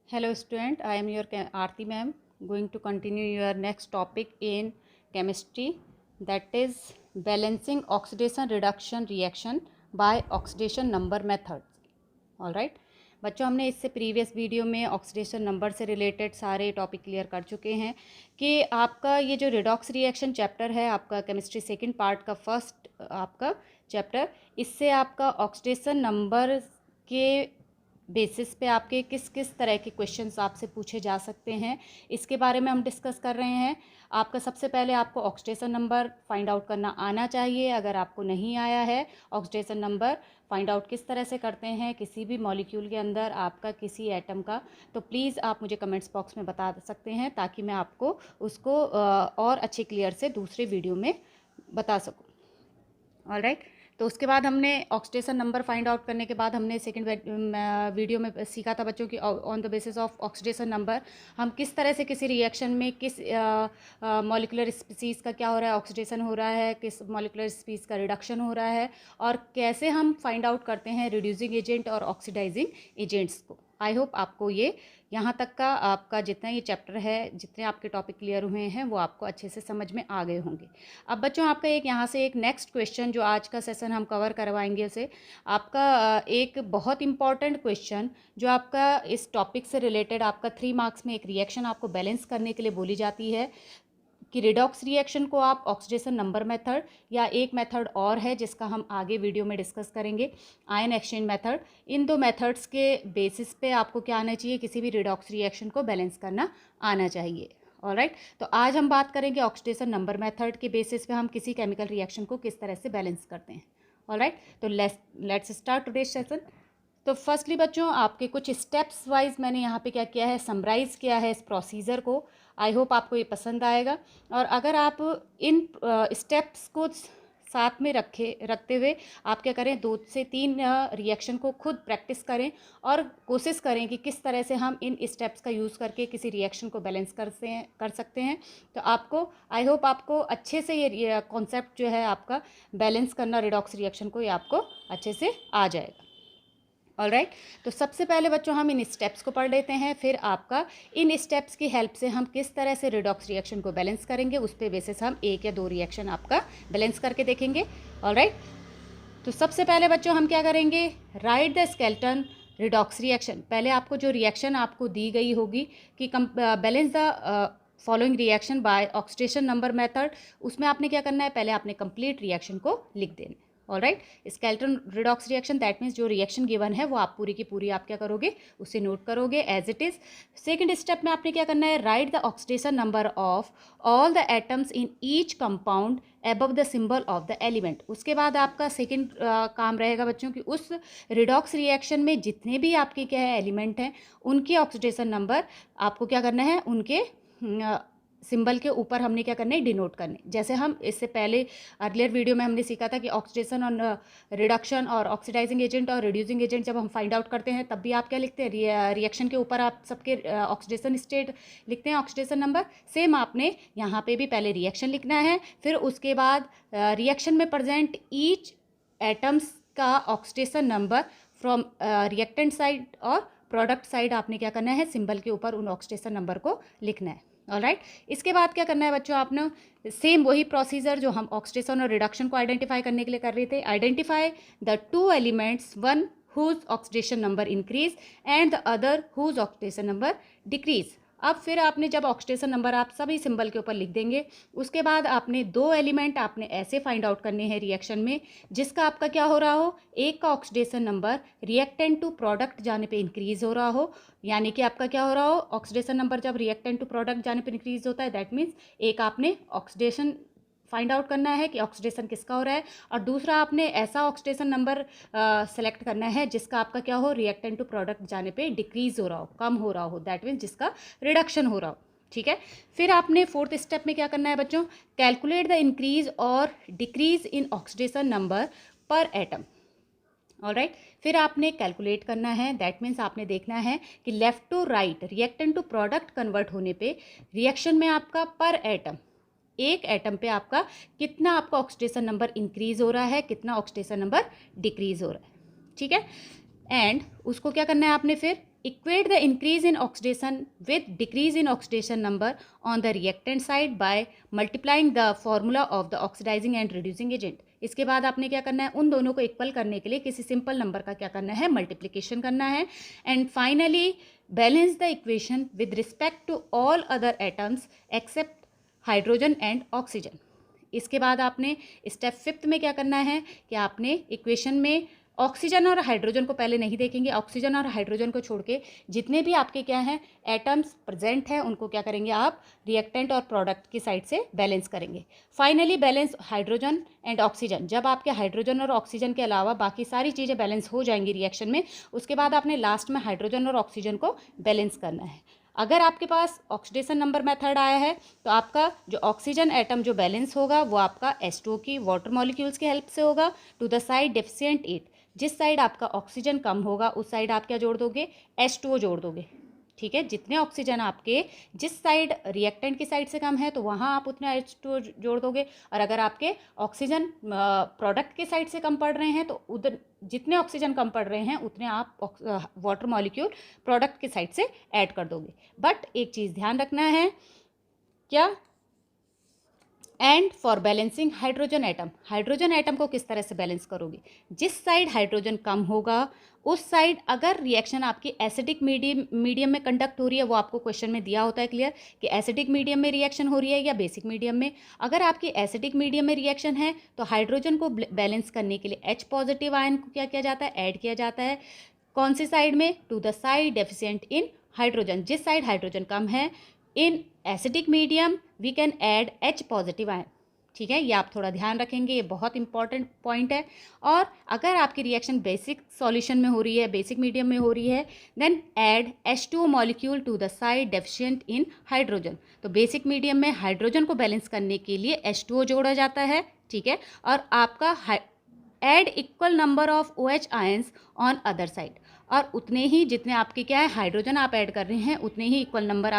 Hello student, I am your Aarti ma'am going to continue your next topic in chemistry, that is balancing oxidation reduction reaction by oxidation number methods. All right बच्चों, हमने इससे previous video में oxidation number से related सारे topic clear कर चुके हैं कि आपका ये जो रिडॉक्स रिएक्शन चैप्टर है आपका केमिस्ट्री सेकंड पार्ट का फर्स्ट आपका चैप्टर, इससे आपका ऑक्सीडेशन नंबर के बेसिस पे आपके किस किस तरह के क्वेश्चंस आपसे पूछे जा सकते हैं, इसके बारे में हम डिस्कस कर रहे हैं। आपका सबसे पहले आपको ऑक्सीडेशन नंबर फाइंड आउट करना आना चाहिए। अगर आपको नहीं आया है ऑक्सीडेशन नंबर फाइंड आउट किस तरह से करते हैं किसी भी मॉलिक्यूल के अंदर आपका किसी एटम का, तो प्लीज़ आप मुझे कमेंट्स बॉक्स में बता सकते हैं ताकि मैं आपको उसको और अच्छे क्लियर से दूसरे वीडियो में बता सकूँ। ऑलराइट, तो उसके बाद हमने ऑक्सीडेशन नंबर फाइंड आउट करने के बाद हमने सेकंड वीडियो में सीखा था बच्चों की on the basis of oxidation number हम किस तरह से किसी रिएक्शन में किस मॉलिक्यूलर स्पीसीज़ का क्या हो रहा है, ऑक्सीडेशन हो रहा है, किस मॉलिक्यूलर स्पीसीज़ का रिडक्शन हो रहा है, और कैसे हम फाइंड आउट करते हैं रिड्यूसिंग एजेंट और ऑक्सीडाइजिंग एजेंट्स को। आई होप आपको ये यहाँ तक का आपका जितना ये चैप्टर है, जितने आपके टॉपिक क्लियर हुए हैं वो आपको अच्छे से समझ में आ गए होंगे। अब बच्चों आपका एक यहाँ से एक नेक्स्ट क्वेश्चन जो आज का सेशन हम कवर करवाएंगे उसे आपका एक बहुत इंपॉर्टेंट क्वेश्चन जो आपका इस टॉपिक से रिलेटेड आपका 3 मार्क्स में एक रिएक्शन आपको बैलेंस करने के लिए बोली जाती है कि रिडॉक्स रिएक्शन को आप ऑक्सीडेशन नंबर मेथड या एक मेथड और है जिसका हम आगे वीडियो में डिस्कस करेंगे, आयन एक्सचेंज मेथड। इन दो मेथड्स के बेसिस पे आपको क्या आना चाहिए, किसी भी रिडॉक्स रिएक्शन को बैलेंस करना आना चाहिए। ऑलराइट, तो आज हम बात करेंगे ऑक्सीडेशन नंबर मेथड के बेसिस पे हम किसी केमिकल रिएक्शन को किस तरह से बैलेंस करते हैं। ऑलराइट, तो लेट्स स्टार्ट टुडे सेशन। तो फर्स्टली बच्चों आपके कुछ स्टेप्स वाइज मैंने यहाँ पे क्या किया है, समराइज़ किया है इस प्रोसीजर को। आई होप आपको ये पसंद आएगा, और अगर आप इन स्टेप्स को साथ में रखते हुए आप क्या करें, 2 से 3 रिएक्शन को खुद प्रैक्टिस करें और कोशिश करें कि किस तरह से हम इन स्टेप्स का यूज़ करके किसी रिएक्शन को बैलेंस कर सकते हैं। तो आपको आई होप आपको अच्छे से ये कॉन्सेप्ट जो है आपका बैलेंस करना रिडॉक्स रिएक्शन को, ये आपको अच्छे से आ जाएगा। ऑलराइट, तो सबसे पहले बच्चों हम इन स्टेप्स को पढ़ लेते हैं, फिर आपका इन स्टेप्स की हेल्प से हम किस तरह से रिडॉक्स रिएक्शन को बैलेंस करेंगे उस पे बेसिस हम 1 या 2 रिएक्शन आपका बैलेंस करके देखेंगे। ऑलराइट, तो सबसे पहले बच्चों हम क्या करेंगे, right the skeleton redox reaction. पहले आपको जो रिएक्शन आपको दी गई होगी कि balance the following reaction by oxidation number method, उसमें आपने क्या करना है, पहले आपने कंप्लीट रिएक्शन को लिख देना। Alright, skeleton redox reaction that means जो रिएक्शन गिवन है वो आप पूरी की पूरी आप क्या करोगे, उसे नोट करोगे as it is. Second step में आपने क्या करना है, write the oxidation number of all the atoms in each compound above the symbol of the element. उसके बाद आपका सेकंड काम रहेगा बच्चों कि उस रिडॉक्स रिएक्शन में जितने भी आपके क्या है एलिमेंट हैं उनके ऑक्सीडेशन नंबर आपको क्या करना है, उनके सिंबल के ऊपर हमने क्या करना है, डिनोट करने। जैसे हम इससे पहले अर्लियर वीडियो में हमने सीखा था कि ऑक्सीडेशन और रिडक्शन और ऑक्सीडाइजिंग एजेंट और रिड्यूसिंग एजेंट जब हम फाइंड आउट करते हैं तब भी आप क्या लिखते हैं, रिएक्शन के ऊपर आप सबके ऑक्सीडेशन स्टेट लिखते हैं, ऑक्सीडेशन नंबर। सेम आपने यहाँ पे भी पहले रिएक्शन लिखना है, फिर उसके बाद रिएक्शन में प्रेजेंट ईच एटम्स का oxidation number from reactant side और प्रोडक्ट साइड आपने क्या करना है, सिंबल के ऊपर उन ऑक्सीडेशन नंबर को लिखना है। ऑलराइट, इसके बाद क्या करना है बच्चों, आपने सेम वही प्रोसीजर जो हम ऑक्सीडेशन और रिडक्शन को आइडेंटिफाई करने के लिए कर रहे थे, identify the 2 elements, one whose oxidation number increase and the other whose oxidation number decrease. अब फिर आपने जब ऑक्सीडेशन नंबर आप सभी सिंबल के ऊपर लिख देंगे, उसके बाद आपने 2 एलिमेंट आपने ऐसे फाइंड आउट करने हैं रिएक्शन में जिसका आपका क्या हो रहा हो, एक का oxidation number reactant to product जाने पे इंक्रीज हो रहा हो, यानी कि आपका क्या हो रहा हो, ऑक्सीडेशन नंबर जब रिएक्टेंट टू प्रोडक्ट जाने पे इंक्रीज होता है दैट मीन्स एक आपने ऑक्सीडेशन फाइंड आउट करना है कि ऑक्सीडेशन किसका हो रहा है, और दूसरा आपने ऐसा ऑक्सीडेशन नंबर सेलेक्ट करना है जिसका आपका क्या हो, रिएक्टेंट टू प्रोडक्ट जाने पे डिक्रीज हो रहा हो, कम हो रहा हो, दैट मीन्स जिसका रिडक्शन हो रहा हो। ठीक है, फिर आपने 4th स्टेप में क्या करना है बच्चों, कैलकुलेट द इंक्रीज और डिक्रीज इन ऑक्सीडेशन नंबर पर एटम। ऑलराइट, फिर आपने कैलकुलेट करना है, दैट मीन्स आपने देखना है कि left to right reactant to product convert होने पे रिएक्शन में आपका पर एटम, एक एटम पे आपका कितना आपका ऑक्सीडेशन नंबर इंक्रीज हो रहा है, कितना ऑक्सीडेशन नंबर डिक्रीज हो रहा है। ठीक है, एंड उसको क्या करना है आपने फिर equate the increase in oxidation with decrease in oxidation number on the reactant side by multiplying the formula of the oxidizing and reducing agent. इसके बाद आपने क्या करना है, उन दोनों को इक्वल करने के लिए किसी सिंपल नंबर का क्या करना है, मल्टीप्लिकेशन करना है. And finally balance the equation with respect to all other atoms except hydrogen and oxygen. इसके बाद आपने स्टेप 5 में क्या करना है कि आपने इक्वेशन में ऑक्सीजन और हाइड्रोजन को पहले नहीं देखेंगे. ऑक्सीजन और हाइड्रोजन को छोड़ के जितने भी आपके क्या हैं एटम्स प्रेजेंट हैं उनको क्या करेंगे आप रिएक्टेंट और प्रोडक्ट की साइड से बैलेंस करेंगे. Finally balance hydrogen and oxygen. जब आपके हाइड्रोजन और ऑक्सीजन के अलावा बाकी सारी चीज़ें बैलेंस हो जाएंगी रिएक्शन में, उसके बाद आपने लास्ट में हाइड्रोजन और ऑक्सीजन को बैलेंस करना है. अगर आपके पास ऑक्सीडेशन नंबर मेथड आया है तो आपका जो ऑक्सीजन एटम जो बैलेंस होगा वो आपका H2O की वाटर मॉलिक्यूल्स की हेल्प से होगा टू द साइड डेफिशिएंट 8. जिस साइड आपका ऑक्सीजन कम होगा उस साइड आप क्या जोड़ दोगे, H2O जोड़ दोगे. ठीक है, जितने ऑक्सीजन आपके जिस साइड रिएक्टेंट की साइड से कम है तो वहाँ आप उतने H2O जोड़ दोगे. और अगर आपके ऑक्सीजन प्रोडक्ट के साइड से कम पड़ रहे हैं तो उधर जितने ऑक्सीजन कम पड़ रहे हैं उतने आप वाटर मॉलिक्यूल प्रोडक्ट की साइड से ऐड कर दोगे. बट एक चीज़ ध्यान रखना है क्या, and for balancing hydrogen atom को किस तरह से बैलेंस करोगे, जिस साइड हाइड्रोजन कम होगा उस साइड अगर रिएक्शन आपकी एसिडिक मीडियम में कंडक्ट हो रही है, वो आपको क्वेश्चन में दिया होता है क्लियर कि एसिडिक मीडियम में रिएक्शन हो रही है या बेसिक मीडियम में. अगर आपकी एसिडिक मीडियम में रिएक्शन है तो हाइड्रोजन को बैलेंस करने के लिए H पॉजिटिव आयन को क्या किया जाता है, ऐड किया जाता है. कौन सी साइड में, to the side deficient in hydrogen. जिस साइड हाइड्रोजन कम है in acidic medium we can add H positive ion. ठीक है, ये आप थोड़ा ध्यान रखेंगे, ये बहुत इंपॉर्टेंट पॉइंट है. और अगर आपकी रिएक्शन बेसिक सॉल्यूशन में हो रही है, बेसिक मीडियम में हो रही है, then add H2O molecule to the side deficient in hydrogen. तो बेसिक मीडियम में हाइड्रोजन को बैलेंस करने के लिए H2O जोड़ा जाता है. ठीक है, और आपका add equal number of OH ions on other side. और उतने ही जितने आपके क्या है हाइड्रोजन आप ऐड कर रहे हैं उतने ही equal number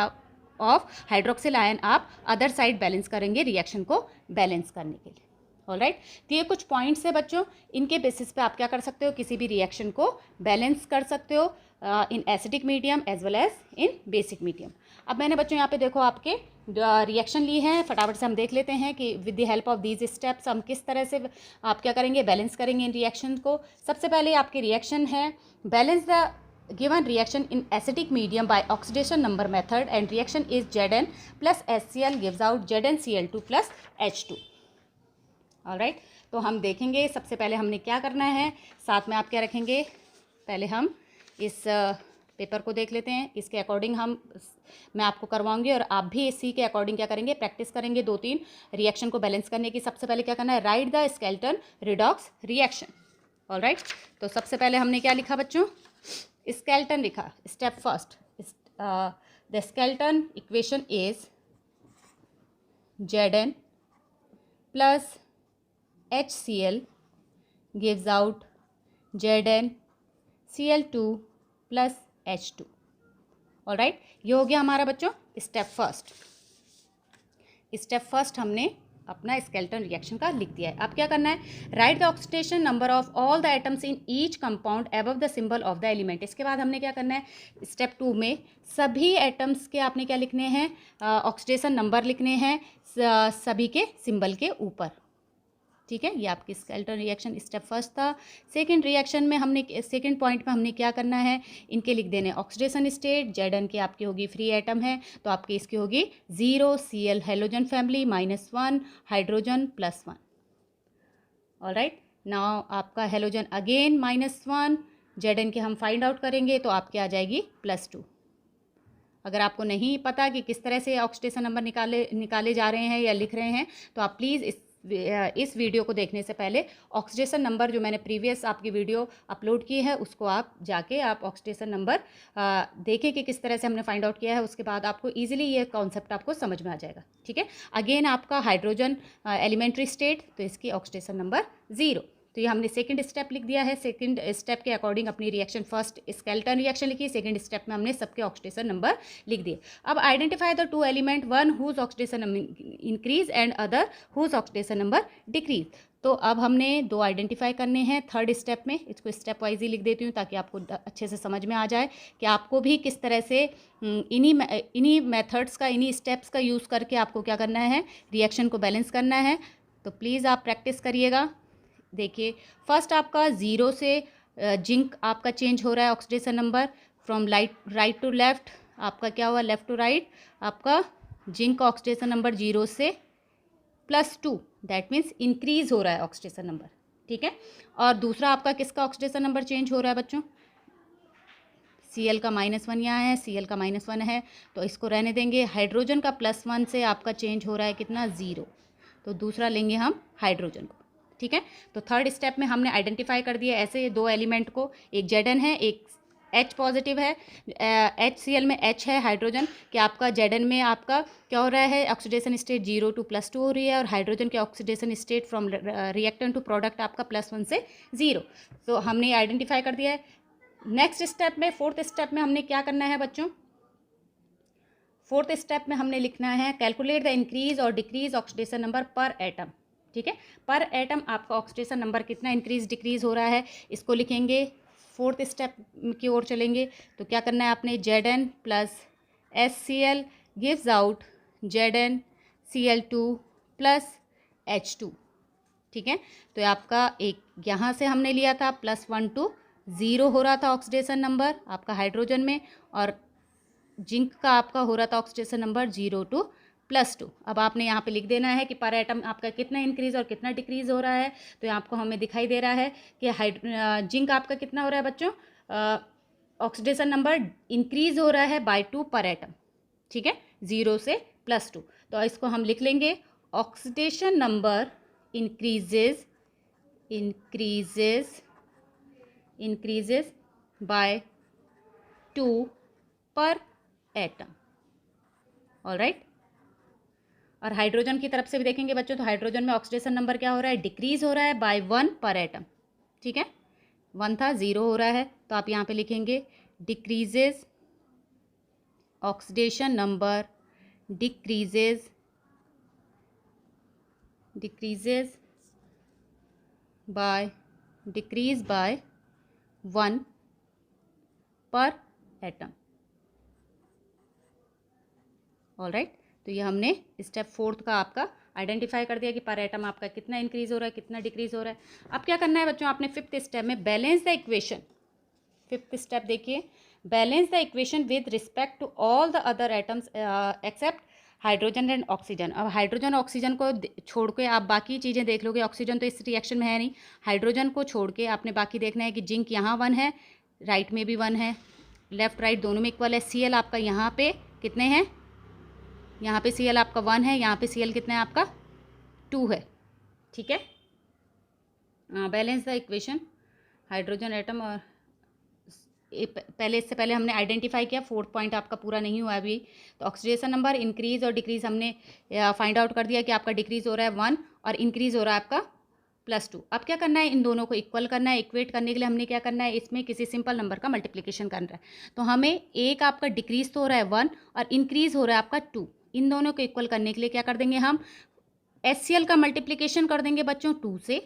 of hydroxyl ion आप अदर साइड बैलेंस करेंगे रिएक्शन को बैलेंस करने के लिए. ऑलराइट, तो ये कुछ पॉइंट्स है बच्चों, इनके बेसिस पे आप क्या कर सकते हो, किसी भी रिएक्शन को बैलेंस कर सकते हो in acidic medium as well as in basic medium. अब मैंने बच्चों यहाँ पे देखो आपके रिएक्शन ली हैं, फटाफट से हम देख लेते हैं कि with the help of these steps हम किस तरह से आप क्या करेंगे, बैलेंस करेंगे इन रिएक्शन को. सबसे पहले आपकी रिएक्शन है balance the given reaction in acidic medium by oxidation number method and reaction is Zn plus HCl gives out ZnCl2 plus H2. alright, तो हम देखेंगे सबसे पहले हमने क्या करना है, साथ में आप क्या रखेंगे, पहले हम इस पेपर को देख लेते हैं, इसके अकॉर्डिंग मैं आपको करवाऊंगी और आप भी इसी के अकॉर्डिंग क्या करेंगे, प्रैक्टिस करेंगे 2-3 रिएक्शन को बैलेंस करने की. सबसे पहले क्या करना है, write the skeleton redox reaction. Alright, तो सबसे पहले हमने क्या लिखा बच्चों, स्केलेटन लिखा. Step first, the skeleton equation is Zn plus HCl gives out ZnCl2 plus H2. Alright, ये हो गया हमारा बच्चों स्टेप फर्स्ट. स्टेप फर्स्ट हमने अपना स्केलेटन रिएक्शन का लिख दिया है. अब क्या करना है, write the oxidation number of all the atoms in each compound above the symbol of the element. इसके बाद हमने क्या करना है, स्टेप 2 में सभी एटम्स के आपने क्या लिखने हैं, ऑक्सीडेशन नंबर लिखने हैं सभी के सिंबल के ऊपर. ठीक है, ये आपकी स्केलेटन रिएक्शन स्टेप फर्स्ट था. सेकंड रिएक्शन में सेकंड पॉइंट में हमने क्या करना है, इनके लिख देने ऑक्सीडेशन स्टेट. Zn की आपकी होगी फ्री एटम है तो आपकी इसकी होगी 0 Cl halogen family -1 hydrogen +1. Alright, now आपका हेलोजन अगेन -1, Zn के हम फाइंड आउट करेंगे तो आपकी आ जाएगी +2. अगर आपको नहीं पता कि किस तरह से ऑक्सीडेशन नंबर निकाले जा रहे हैं या लिख रहे हैं तो आप प्लीज़ इस वीडियो को देखने से पहले ऑक्सीडेशन नंबर जो मैंने प्रीवियस आपकी वीडियो अपलोड की है उसको आप जाके आप ऑक्सीडेशन नंबर देखें कि किस तरह से हमने फाइंड आउट किया है. उसके बाद आपको इजीली ये कॉन्सेप्ट आपको समझ में आ जाएगा. ठीक है, अगेन आपका हाइड्रोजन एलिमेंट्री स्टेट तो इसकी ऑक्सीडेशन नंबर 0. तो ये हमने सेकंड स्टेप लिख दिया है. सेकंड स्टेप के अकॉर्डिंग अपनी रिएक्शन फर्स्ट स्केलेटन रिएक्शन लिखी, सेकंड स्टेप में हमने सबके ऑक्सीडेशन नंबर लिख दिए. अब identify the 2 element, one whose oxidation number increase and other whose oxidation number decrease. तो अब हमने 2 आइडेंटिफाई करने हैं थर्ड स्टेप में। इसको स्टेप वाइज ही लिख देती हूँ ताकि आपको अच्छे से समझ में आ जाए कि आपको भी किस तरह से इन्हीं मेथड्स का, इन्हीं स्टेप्स का यूज़ करके आपको क्या करना है, रिएक्शन को बैलेंस करना है। तो प्लीज़ आप प्रैक्टिस करिएगा। देखिए, फर्स्ट आपका 0 से जिंक आपका चेंज हो रहा है oxidation number from right to left. आपका क्या हुआ, लेफ्ट टू राइट, आपका जिंक का ऑक्सीडेशन नंबर 0 से +2, दैट मीन्स इंक्रीज हो रहा है ऑक्सीडेशन नंबर, ठीक है। और दूसरा आपका किसका ऑक्सीडेशन नंबर चेंज हो रहा है बच्चों, Cl का -1 यहाँ है, Cl का -1 है तो इसको रहने देंगे। हाइड्रोजन का +1 से आपका चेंज हो रहा है कितना, 0, तो दूसरा लेंगे हम हाइड्रोजन को, ठीक है। तो थर्ड स्टेप में हमने आइडेंटिफाई कर दिया ऐसे 2 एलिमेंट को, एक Zn है, एक H पॉजिटिव है, HCl में H है हाइड्रोजन, कि आपका Zn में आपका क्या हो रहा है, ऑक्सीडेशन स्टेट 0 to +2 हो रही है, और हाइड्रोजन के oxidation state from reactant to product आपका +1 से 0। तो हमने आइडेंटिफाई कर दिया है। नेक्स्ट स्टेप में, फोर्थ स्टेप में हमने क्या करना है बच्चों, फोर्थ स्टेप में हमने लिखना है कैलकुलेट द इंक्रीज और डिक्रीज ऑक्सीडेशन नंबर पर एटम, ठीक है। पर एटम आपका ऑक्सीडेशन नंबर कितना इंक्रीज डिक्रीज हो रहा है, इसको लिखेंगे। फोर्थ स्टेप की ओर चलेंगे तो क्या करना है आपने, Zn + HCl gives out ZnCl2 + H2, ठीक है। तो आपका एक यहाँ से हमने लिया था +1 to 0 हो रहा था ऑक्सीडेशन नंबर आपका हाइड्रोजन में, और जिंक का आपका हो रहा था ऑक्सीडेशन नंबर 0 to +2। अब आपने यहाँ पे लिख देना है कि पर एटम आपका कितना इंक्रीज और कितना डिक्रीज हो रहा है। तो यहाँ आपको हमें दिखाई दे रहा है कि जिंक आपका कितना हो रहा है बच्चों, ऑक्सीडेशन नंबर इंक्रीज हो रहा है बाय 2 पर एटम, ठीक है, 0 से +2। तो इसको हम लिख लेंगे ऑक्सीडेशन नंबर increases by 2 पर एटम, ऑलराइट। और हाइड्रोजन की तरफ से भी देखेंगे बच्चों, तो हाइड्रोजन में ऑक्सीडेशन नंबर क्या हो रहा है, डिक्रीज हो रहा है बाय 1 पर एटम, ठीक है। 1 था, 0 हो रहा है, तो आप यहाँ पे लिखेंगे decreases oxidation number decreases bye 1 per atom, alright. तो ये हमने स्टेप फोर्थ का आपका आइडेंटिफाई कर दिया कि पर एटम आपका कितना इंक्रीज हो रहा है, कितना डिक्रीज हो रहा है। अब क्या करना है बच्चों, आपने फिफ्थ स्टेप में balance the equation, fifth step देखिए, balance the equation with respect to all the other atoms except hydrogen and oxygen. अब हाइड्रोजन ऑक्सीजन को छोड़ के आप बाकी चीज़ें देख लोगे, ऑक्सीजन तो इस रिएक्शन में है नहीं, हाइड्रोजन को छोड़ के आपने बाकी देखना है कि जिंक यहाँ 1 है, राइट में भी 1 है, लेफ्ट राइट दोनों में इक्वल है। Cl आपका यहाँ पे कितने हैं, यहाँ पे Cl आपका 1 है, यहाँ पे Cl कितना है आपका 2 है, ठीक है। Balance the equation hydrogen atom, और इससे पहले हमने आइडेंटिफाई किया, फोर्थ पॉइंट आपका पूरा नहीं हुआ अभी। तो ऑक्सीडेशन नंबर इंक्रीज और डिक्रीज हमने फाइंड आउट कर दिया कि आपका डिक्रीज हो रहा है 1 और इंक्रीज हो रहा है आपका +2। अब क्या करना है, इन दोनों को इक्वल करना है। इक्वेट करने के लिए हमने क्या करना है, इसमें किसी सिंपल नंबर का मल्टीप्लिकेशन करना है। तो हमें एक आपका डिक्रीज तो हो रहा है 1 और इंक्रीज हो रहा है आपका 2, इन दोनों को इक्वल करने के लिए क्या कर देंगे, हम HCl का मल्टीप्लिकेशन कर देंगे बच्चों 2 से,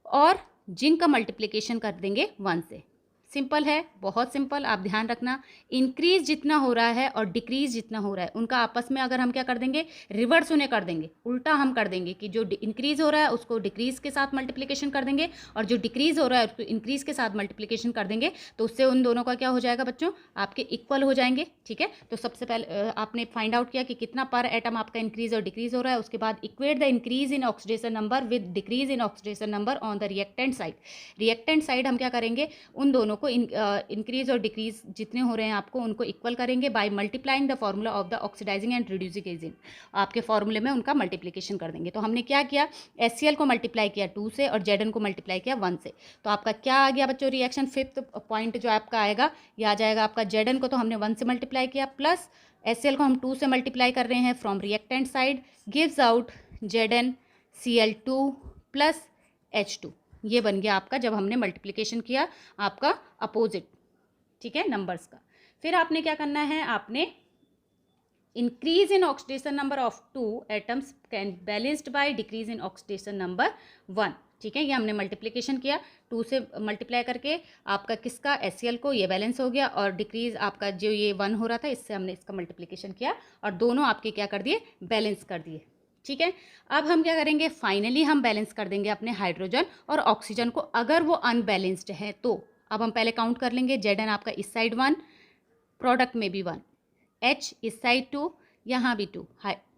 और जिंक का मल्टीप्लिकेशन कर देंगे 1 से। सिंपल है, बहुत सिंपल। आप ध्यान रखना, इंक्रीज जितना हो रहा है और डिक्रीज जितना हो रहा है उनका आपस में अगर हम क्या कर देंगे, रिवर्स उन्हें कर देंगे, उल्टा हम कर देंगे कि जो इंक्रीज हो रहा है उसको डिक्रीज के साथ मल्टीप्लिकेशन कर देंगे, और जो डिक्रीज हो रहा है उसको इंक्रीज के साथ मल्टीप्लिकेशन कर देंगे। तो उससे उन दोनों का क्या हो जाएगा बच्चों, आपके इक्वल हो जाएंगे, ठीक है। तो सबसे पहले आपने फाइंड आउट किया कि कितना पर एटम आपका इंक्रीज और डिक्रीज हो रहा है। उसके बाद equate the increase in oxidation number with decrease in oxidation number on the reactant side. Reactant side हम क्या करेंगे, उन दोनों को इंक्रीज और डिक्रीज जितने हो रहे हैं आपको उनको इक्वल करेंगे by multiplying the formula of the oxidising and reducing agent. आपके फॉर्मूले में उनका मल्टीप्लिकेशन कर देंगे। तो हमने क्या किया, HCl को मल्टीप्लाई किया 2 से और Zn को मल्टीप्लाई किया 1 से। तो आपका क्या आ गया बच्चों रिएक्शन, फिफ्थ पॉइंट जो आपका आएगा ये आ जाएगा आपका, Zn को तो हमने 1 से मल्टीप्लाई किया, प्लस HCl को हम 2 से मल्टीप्लाई कर रहे हैं from reactant side, gives out ZnCl2 + H2। ये बन गया आपका जब हमने मल्टीप्लिकेशन किया आपका अपोजिट, ठीक है, नंबर्स का। फिर आपने क्या करना है, आपने increase in oxidation number of 2 atoms can balanced by decrease in oxidation number 1। ठीक है, ये हमने मल्टीप्लिकेशन किया, 2 से मल्टीप्लाई करके आपका किसका HCl को ये बैलेंस हो गया, और डिक्रीज आपका जो ये 1 हो रहा था इससे हमने इसका मल्टीप्लिकेशन किया और दोनों आपके क्या कर दिए, बैलेंस कर दिए। ठीक है, अब हम क्या करेंगे, फाइनली हम बैलेंस कर देंगे अपने हाइड्रोजन और ऑक्सीजन को अगर वो अनबैलेंस्ड है तो। अब हम पहले काउंट कर लेंगे, Zn आपका इस साइड 1, प्रोडक्ट में भी 1, H इस साइड 2, यहाँ भी 2,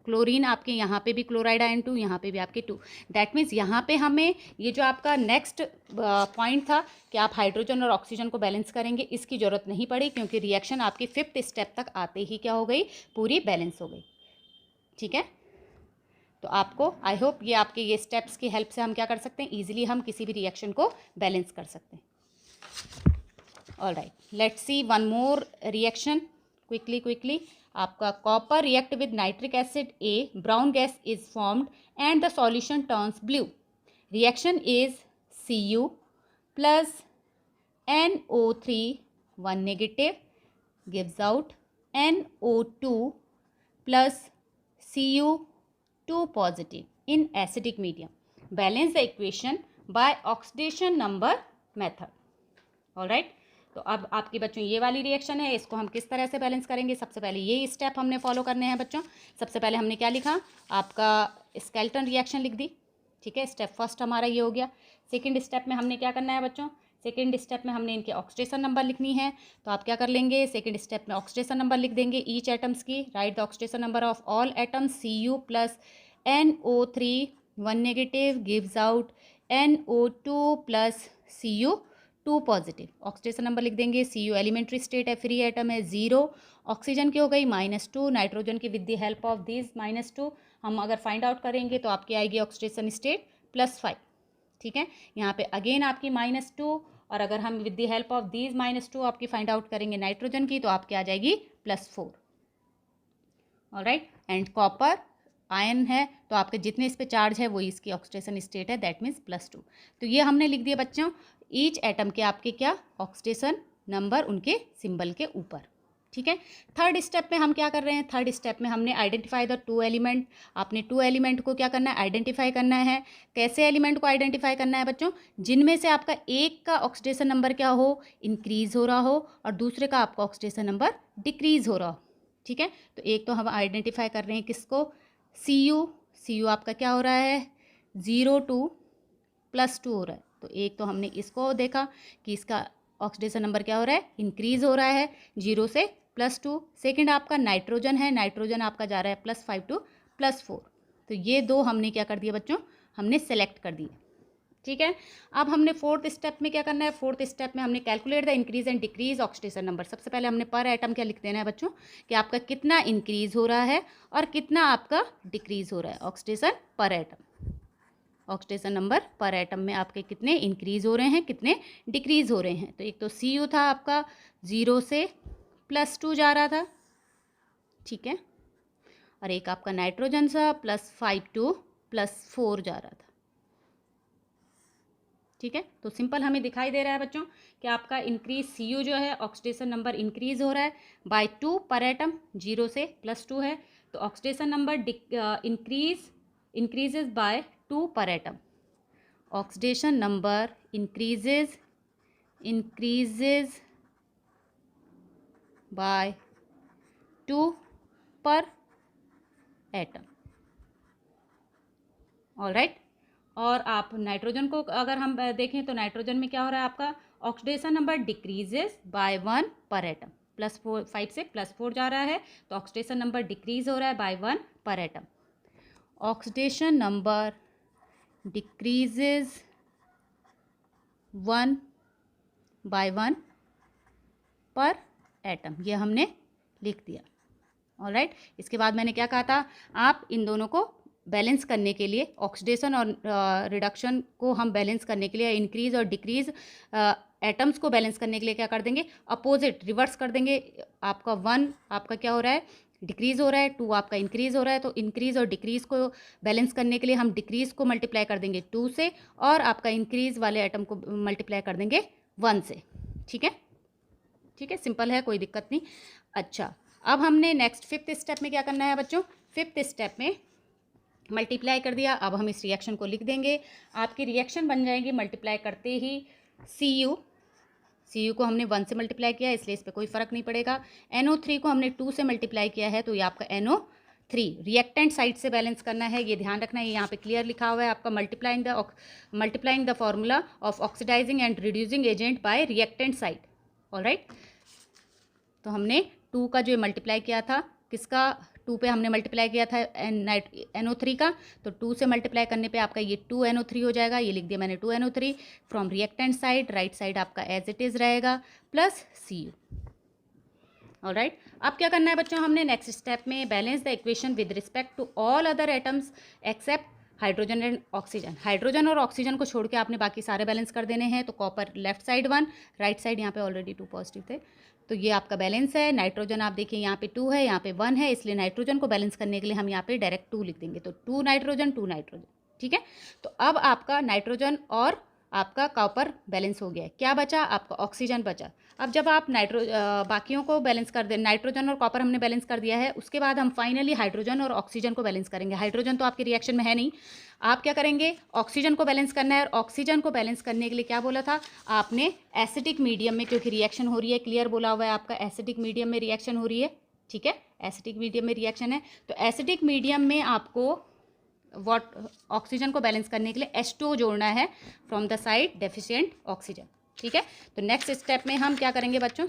क्लोरीन आपके यहाँ पे भी क्लोराइड आयन 2, यहाँ पे भी आपके 2। दैट मीन्स यहाँ पे हमें ये जो आपका नेक्स्ट पॉइंट था कि आप हाइड्रोजन और ऑक्सीजन को बैलेंस करेंगे, इसकी ज़रूरत नहीं पड़ी क्योंकि रिएक्शन आपकी 5th स्टेप तक आते ही क्या हो गई, पूरी बैलेंस हो गई। ठीक है, तो आपको आई होप ये आपके ये स्टेप्स की हेल्प से हम क्या कर सकते हैं, ईजिली हम किसी भी रिएक्शन को बैलेंस कर सकते हैं। Alright, let's see one more reaction quickly. आपका copper react with nitric acid a, brown gas is formed and the solution turns blue. Reaction is Cu plus NO3 1 negative gives out NO2 plus Cu2 positive in acidic medium. Balance the equation by oxidation number method. All right, तो अब आपके बच्चों ये वाली reaction है, इसको हम किस तरह से बैलेंस करेंगे। सबसे पहले ये स्टेप हमने फॉलो करने हैं बच्चों। सबसे पहले हमने क्या लिखा, आपका स्केलेटन रिएक्शन लिख दी। ठीक है, स्टेप फर्स्ट हमारा ये हो गया। सेकंड स्टेप में हमने क्या करना है बच्चों, सेकंड स्टेप में हमने इनके ऑक्सीडेशन नंबर लिखनी है। तो आप क्या कर लेंगे, सेकंड स्टेप में ऑक्सीडेशन नंबर लिख देंगे ईच एटम्स की। Right the oxidation number of all atoms Cu plus NO3 1 negative gives out NO2 plus Cu2 positive. Oxidation number लिख देंगे। Cu एलिमेंट्री स्टेट है, फ्री एटम है 0, ऑक्सीजन की हो गई -2, नाइट्रोजन की with the help of this -2 हम अगर फाइंड आउट करेंगे तो आपकी आएगी ऑक्सीडेशन स्टेट +5। ठीक है, यहाँ पे अगेन आपकी -2, और अगर हम with the help of these -2 आपकी फाइंड आउट करेंगे नाइट्रोजन की तो आपकी आ जाएगी +4। ऑलराइट, एंड कॉपर आयन है तो आपके जितने इस पे चार्ज है वही इसकी ऑक्सीडेशन स्टेट है, दैट मीन्स +2। तो ये हमने लिख दिया बच्चों ईच एटम के आपके क्या ऑक्सीडेशन नंबर उनके सिंबल के ऊपर। ठीक है, थर्ड स्टेप में हम क्या कर रहे हैं, थर्ड स्टेप में हमने आइडेंटिफाई द 2 एलिमेंट। आपने 2 एलिमेंट को क्या करना है, आइडेंटिफाई करना है। कैसे एलिमेंट को आइडेंटिफाई करना है बच्चों, जिनमें से आपका एक का ऑक्सीडेशन नंबर क्या हो, इंक्रीज हो रहा हो, और दूसरे का आपका ऑक्सीडेशन नंबर डिक्रीज हो रहा हो। ठीक है, तो एक तो हम आइडेंटिफाई कर रहे हैं किसको, Cu आपका क्या हो रहा है 0 to +2 हो रहा है। तो एक तो हमने इसको देखा कि इसका ऑक्सीडेशन नंबर क्या हो रहा है, इंक्रीज हो रहा है 0 से +2। सेकंड आपका नाइट्रोजन है, नाइट्रोजन आपका जा रहा है +5 to +4। तो ये दो हमने क्या कर दिया बच्चों, हमने सेलेक्ट कर दिए। ठीक है, अब हमने फोर्थ स्टेप में क्या करना है, फोर्थ स्टेप में हमने calculate the increase and decrease oxidation number. सबसे पहले हमने पर एटम क्या लिख देना है बच्चों, कि आपका कितना इंक्रीज हो रहा है और कितना आपका डिक्रीज हो रहा है ऑक्सीडेशन पर एटम। ऑक्सीडेशन नंबर पर एटम में आपके कितने इंक्रीज हो रहे हैं, कितने डिक्रीज हो रहे हैं। तो एक तो Cu था आपका 0 से +2 जा रहा था। ठीक है, और एक आपका नाइट्रोजन सा +5 to +4 जा रहा था। ठीक है, तो सिंपल हमें दिखाई दे रहा है बच्चों कि आपका इंक्रीज Cu जो है ऑक्सीडेशन नंबर इंक्रीज हो रहा है बाय 2 पर एटम, 0 से +2 है। तो ऑक्सीडेशन नंबर इंक्रीजेज बाय 2 पर atom. Oxidation number increases by 2 पर एटम। ऑलराइट, और आप नाइट्रोजन को अगर हम देखें तो नाइट्रोजन में क्या हो रहा है, आपका oxidation number decreases by 1 per atom. +5 से +4 जा रहा है तो ऑक्सीडेशन नंबर डिक्रीज हो रहा है by 1 per atom. Oxidation number decreases 1 by 1 per atom, ये हमने लिख दिया। ऑलराइट, इसके बाद मैंने क्या कहा था, आप इन दोनों को बैलेंस करने के लिए, ऑक्सीडेशन और रिडक्शन को हम बैलेंस करने के लिए, इंक्रीज और डिक्रीज एटम्स को बैलेंस करने के लिए क्या कर देंगे, अपोजिट रिवर्स कर देंगे। आपका 1 आपका क्या हो रहा है, डिक्रीज हो रहा है, 2 आपका इंक्रीज हो रहा है। तो इंक्रीज और डिक्रीज को बैलेंस करने के लिए हम डिक्रीज को मल्टीप्लाई कर देंगे 2 से, और आपका इंक्रीज वाले एटम को मल्टीप्लाई कर देंगे 1 से। ठीक है, ठीक है, सिंपल है, कोई दिक्कत नहीं। अच्छा, अब हमने नेक्स्ट फिफ्थ स्टेप में क्या करना है बच्चों, फिफ्थ स्टेप में मल्टीप्लाई कर दिया। अब हम इस रिएक्शन को लिख देंगे, आपकी रिएक्शन बन जाएगी मल्टीप्लाई करते ही Cu को हमने 1 से मल्टीप्लाई किया है इसलिए इस पर कोई फ़र्क नहीं पड़ेगा। NO3 को हमने 2 से मल्टीप्लाई किया है तो ये आपका NO3 रिएक्टेंट साइड से बैलेंस करना है, ये ध्यान रखना है। यहाँ पे क्लियर लिखा हुआ है आपका multiplying the formula of oxidising and reducing agent by reactant side. Alright, तो हमने 2 का जो मल्टीप्लाई किया था, किसका 2 पे हमने मल्टीप्लाई किया था NO3 का, तो 2 से मल्टीप्लाई करने पे आपका ये 2NO3 हो जाएगा। ये लिख दिया मैंने 2NO3 from reactant side, right side आपका एज इट इज़ रहेगा प्लस Cu। ऑलराइट, अब क्या करना है बच्चों, हमने नेक्स्ट स्टेप में balance the equation with respect to all other atoms except hydrogen and oxygen. Hydrogen और ऑक्सीजन को छोड़ के आपने बाकी सारे बैलेंस कर देने हैं। तो copper left side 1, right side यहाँ पे ऑलरेडी 2 पॉजिटिव थे, तो ये आपका बैलेंस है। नाइट्रोजन आप देखिए यहाँ पे 2 है, यहाँ पे 1 है, इसलिए नाइट्रोजन को बैलेंस करने के लिए हम यहाँ पे डायरेक्ट 2 लिख देंगे। तो 2 नाइट्रोजन 2 नाइट्रोजन, ठीक है। तो अब आपका नाइट्रोजन और आपका कॉपर बैलेंस हो गया। क्या बचा, आपका ऑक्सीजन बचा। अब जब आप बाकियों को बैलेंस कर दे, नाइट्रोजन और कॉपर हमने बैलेंस कर दिया है, उसके बाद हम फाइनली हाइड्रोजन और ऑक्सीजन को बैलेंस करेंगे। हाइड्रोजन तो आपके रिएक्शन में है नहीं, आप क्या करेंगे, ऑक्सीजन को बैलेंस करना है। और ऑक्सीजन को बैलेंस करने के लिए क्या बोला था आपने, एसिडिक मीडियम में, क्योंकि रिएक्शन हो रही है, क्लियर बोला हुआ है आपका एसिडिक मीडियम में रिएक्शन हो रही है, ठीक है, एसिडिक मीडियम में रिएक्शन है। तो एसिडिक मीडियम में आपको ऑक्सीजन को बैलेंस करने के लिए H2O जोड़ना है from the side deficient oxygen, ठीक है। तो नेक्स्ट स्टेप में हम क्या करेंगे बच्चों,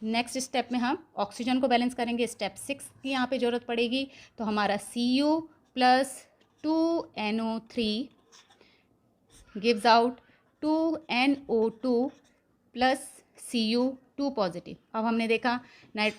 नेक्स्ट स्टेप में हम ऑक्सीजन को बैलेंस करेंगे। स्टेप 6 की यहाँ पे ज़रूरत पड़ेगी। तो हमारा Cu plus 2NO3 gives out 2NO2 plus Cu 2 positive. अब हमने देखा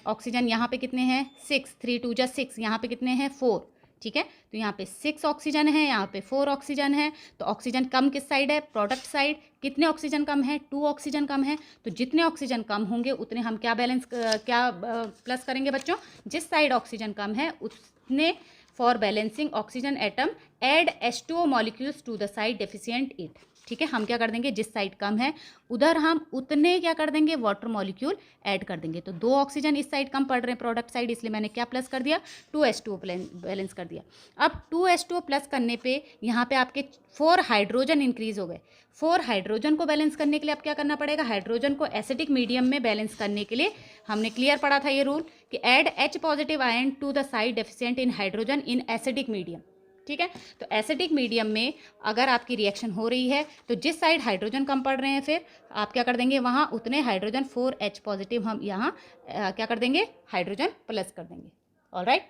ऑक्सीजन यहाँ पे कितने हैं, 6, 3 2 जा 6, यहाँ पे कितने हैं 4, ठीक है। तो यहाँ पे 6 ऑक्सीजन है, यहाँ पे 4 ऑक्सीजन है। तो ऑक्सीजन कम किस साइड है, प्रोडक्ट साइड। कितने ऑक्सीजन कम है, 2 ऑक्सीजन कम है। तो जितने ऑक्सीजन कम होंगे उतने हम क्या प्लस करेंगे बच्चों, जिस साइड ऑक्सीजन कम है उतने for balancing oxygen atom add H2O molecules to the side deficient it, ठीक है। हम क्या कर देंगे, जिस साइड कम है उधर हम उतने क्या कर देंगे, वाटर मॉलिक्यूल ऐड कर देंगे। तो 2 ऑक्सीजन इस साइड कम पड़ रहे हैं प्रोडक्ट साइड, इसलिए मैंने क्या प्लस कर दिया, 2H2O बैलेंस कर दिया। अब 2H2O प्लस करने पे यहाँ पे आपके 4 हाइड्रोजन इंक्रीज हो गए। 4 हाइड्रोजन को बैलेंस करने के लिए अब क्या करना पड़ेगा, हाइड्रोजन को एसिडिक मीडियम में बैलेंस करने के लिए हमने क्लियर पढ़ा था ये रूल कि add H positive ion to the side deficient in hydrogen in acidic medium, ठीक है। तो एसिडिक मीडियम में अगर आपकी रिएक्शन हो रही है तो जिस साइड हाइड्रोजन कम पड़ रहे हैं फिर आप क्या कर देंगे, वहाँ उतने हाइड्रोजन 4H पॉजिटिव हम यहाँ क्या कर देंगे, हाइड्रोजन प्लस कर देंगे। ऑलराइट,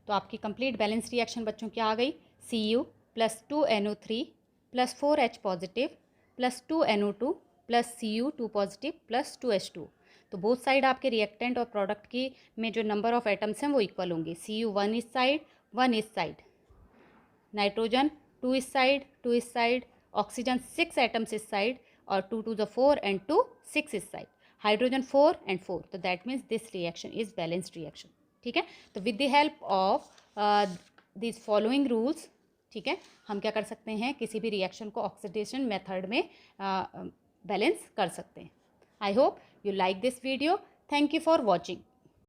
तो आपकी कंप्लीट बैलेंस रिएक्शन बच्चों क्या आ गई, Cu plus 2NO3 plus 4H positive plus 2NO2 plus Cu 2 positive plus 2H2। तो बोथ साइड आपके रिएक्टेंट और प्रोडक्ट की में जो नंबर ऑफ एटम्स हैं वो इक्वल होंगे। Cu 1 इस साइड 1 इस साइड, नाइट्रोजन 2 इस साइड 2 इस साइड, ऑक्सीजन 6 एटम्स इस साइड और 2 to the 4 and 2 6 इस साइड, हाइड्रोजन 4 and 4। तो that means this reaction is balanced reaction, ठीक है। तो with the help of this following rules, ठीक है, हम क्या कर सकते हैं, किसी भी रिएक्शन को ऑक्सीडेशन मेथड में बैलेंस कर सकते हैं। I hope you like this video. Thank you for watching.